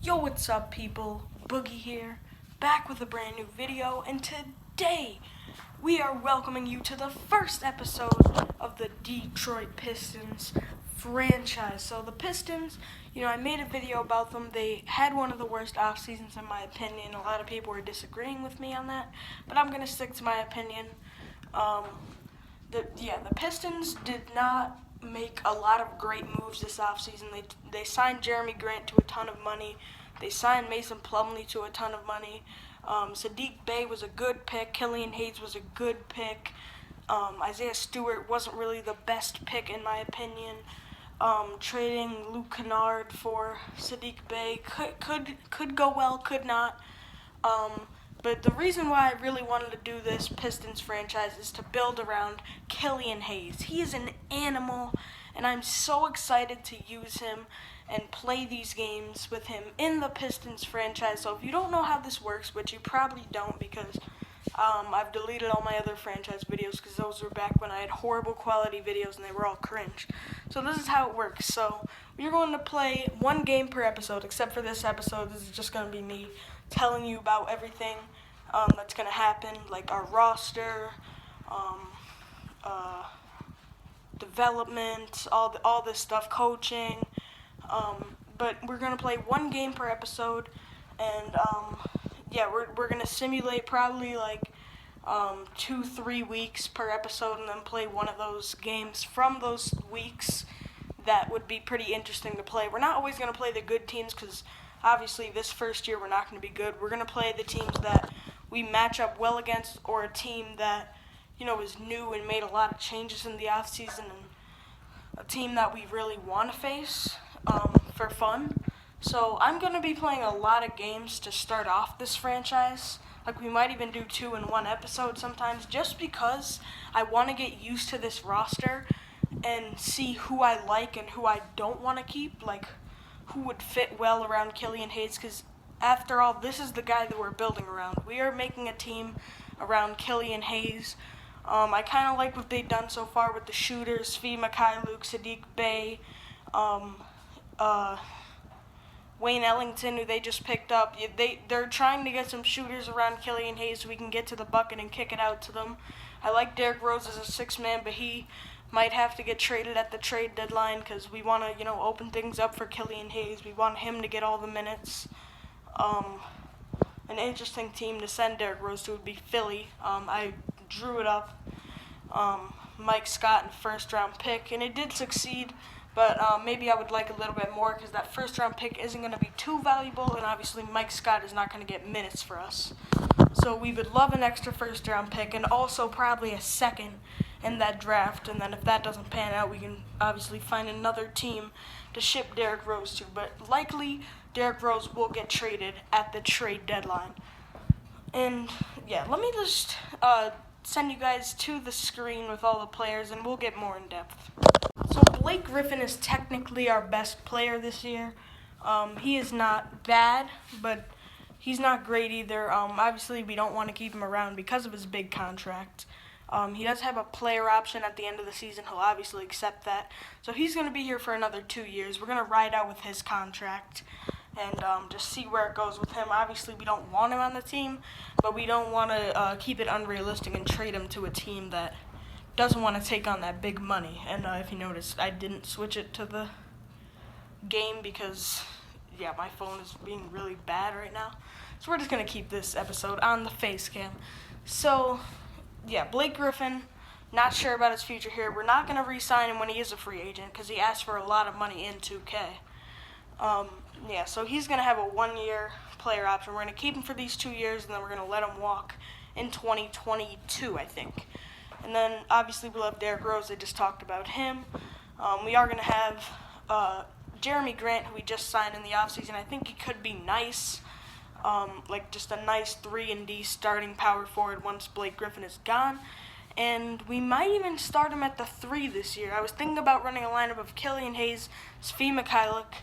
Yo, what's up, people? Boogie here, back with a brand new video, and today we are welcoming you to the first episode of the Detroit Pistons franchise. So the Pistons, I made a video about them. They had one of the worst off seasons in my opinion. A lot of people were disagreeing with me on that, but I'm gonna stick to my opinion. The Pistons did not make a lot of great moves this offseason. They signed Jeremy Grant to a ton of money. They signed Mason Plumlee to a ton of money. Saddiq Bey was a good pick. Killian Hayes was a good pick. Isaiah Stewart wasn't really the best pick in my opinion. Trading Luke Kennard for Saddiq Bey could go well, could not. But the reason why I really wanted to do this Pistons franchise is to build around Killian Hayes. He is an animal, and I'm so excited to use him and play these games with him in the Pistons franchise. So if you don't know how this works, which you probably don't because I've deleted all my other franchise videos because those were back when I had horrible quality videos and they were all cringe. So this is how it works. So we're going to play one game per episode, except for this episode. This is just going to be me telling you about everything that's going to happen, like our roster, development, all this stuff, coaching. But we're going to play one game per episode, and we're going to simulate probably like 2-3 weeks per episode and then play one of those games from those weeks. That would be pretty interesting to play. We're not always going to play the good teams because obviously this first year we're not going to be good. We're going to play the teams that we match up well against, or a team that is new and made a lot of changes in the offseason, and a team that we really want to face for fun. So I'm going to be playing a lot of games to start off this franchise. Like we might even do 2 in one episode sometimes, just because I want to get used to this roster and see who I like and who I don't want to keep, like who would fit well around Killian Hayes, because after all, this is the guy that we're building around. We are making a team around Killian Hayes. I kind of like what they've done so far with the shooters, Svi Mikhailuk, Saddiq Bey, Wayne Ellington, who they just picked up. They're trying to get some shooters around Killian Hayes so we can get to the bucket and kick it out to them. I like Derrick Rose as a 6-man, but he might have to get traded at the trade deadline because we want to, open things up for Killian Hayes. We want him to get all the minutes. An interesting team to send Derrick Rose to would be Philly. I drew it up. Mike Scott and first-round pick, and it did succeed, but maybe I would like a little bit more because that first-round pick isn't going to be too valuable, and obviously Mike Scott is not going to get minutes for us. So we would love an extra first-round pick and also probably a second in that draft, and then if that doesn't pan out, we can obviously find another team to ship Derrick Rose to, but likely Derrick Rose will get traded at the trade deadline. And let me just send you guys to the screen with all the players, and we'll get more in depth. So Blake Griffin is technically our best player this year. He is not bad, but he's not great either. Obviously, we don't want to keep him around because of his big contract. He does have a player option at the end of the season. He'll obviously accept that. So he's going to be here for another 2 years. We're going to ride out with his contract and just see where it goes with him. Obviously, we don't want him on the team, but we don't want to keep it unrealistic and trade him to a team that doesn't want to take on that big money. And if you noticed, I didn't switch it to the game because, my phone is being really bad right now. So we're just going to keep this episode on the face cam. So Blake Griffin, not sure about his future here. We're not going to re-sign him when he is a free agent because he asked for a lot of money in 2K. So he's going to have a 1-year player option. We're going to keep him for these 2 years, and then we're going to let him walk in 2022, I think. And then, obviously, we'll have Derrick Rose. I just talked about him. We are going to have Jeremy Grant, who we just signed in the offseason. I think he could be nice. Just a nice 3-and-D starting power forward once Blake Griffin is gone. And we might even start him at the 3 this year. I was thinking about running a lineup of Killian Hayes, Svi Mikhailuk,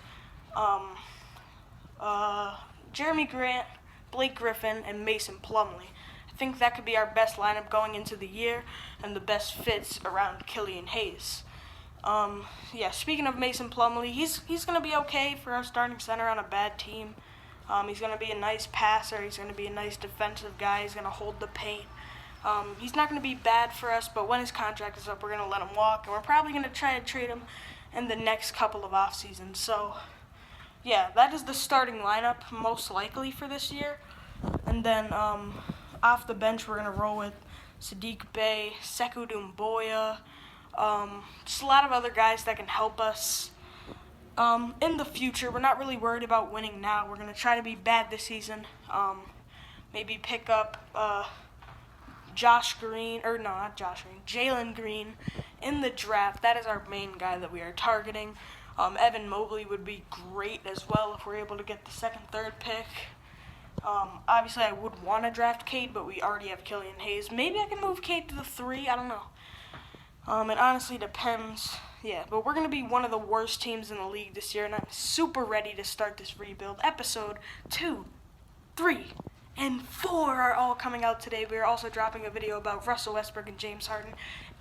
Jeremy Grant, Blake Griffin, and Mason Plumlee. I think that could be our best lineup going into the year and the best fits around Killian Hayes. Yeah, speaking of Mason Plumlee, he's going to be okay for our starting center on a bad team. He's going to be a nice passer. He's going to be a nice defensive guy. He's going to hold the paint. He's not going to be bad for us, but when his contract is up, we're going to let him walk, and we're probably going to try to trade him in the next couple of off seasons. So, yeah, that is the starting lineup most likely for this year. And then off the bench, we're going to roll with Sadiq Bey, Sekou Doumbouya, just a lot of other guys that can help us in the future. We're not really worried about winning now. We're going to try to be bad this season. Maybe pick up Jalen Green in the draft. That is our main guy that we are targeting. Evan Mobley would be great as well if we're able to get the second, third pick. Obviously, I would want to draft Cade, but we already have Killian Hayes. Maybe I can move Cade to the 3. I don't know. It honestly depends. Yeah, but we're going to be one of the worst teams in the league this year, and I'm super ready to start this rebuild. Episode 2, 3, and 4 are all coming out today. We are also dropping a video about Russell Westbrook and James Harden,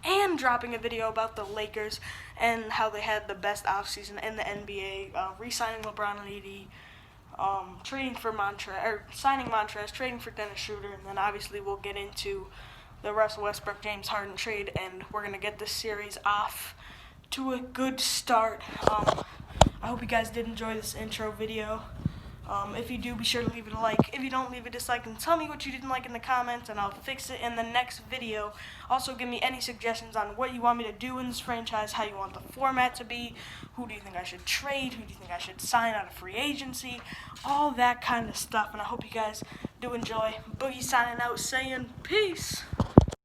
and dropping a video about the Lakers and how they had the best offseason in the NBA, re-signing LeBron and AD, signing Montrez, trading for Dennis Schroeder, and then obviously we'll get into the Russell Westbrook James Harden trade, and we're gonna get this series off to a good start. I hope you guys did enjoy this intro video. If you do, be sure to leave it a like. If you don't, leave a dislike and tell me what you didn't like in the comments, and I'll fix it in the next video. Also, give me any suggestions on what you want me to do in this franchise, how you want the format to be, who do you think I should trade, who do you think I should sign out of free agency, all that kind of stuff. And I hope you guys do enjoy. Boogie signing out, saying peace.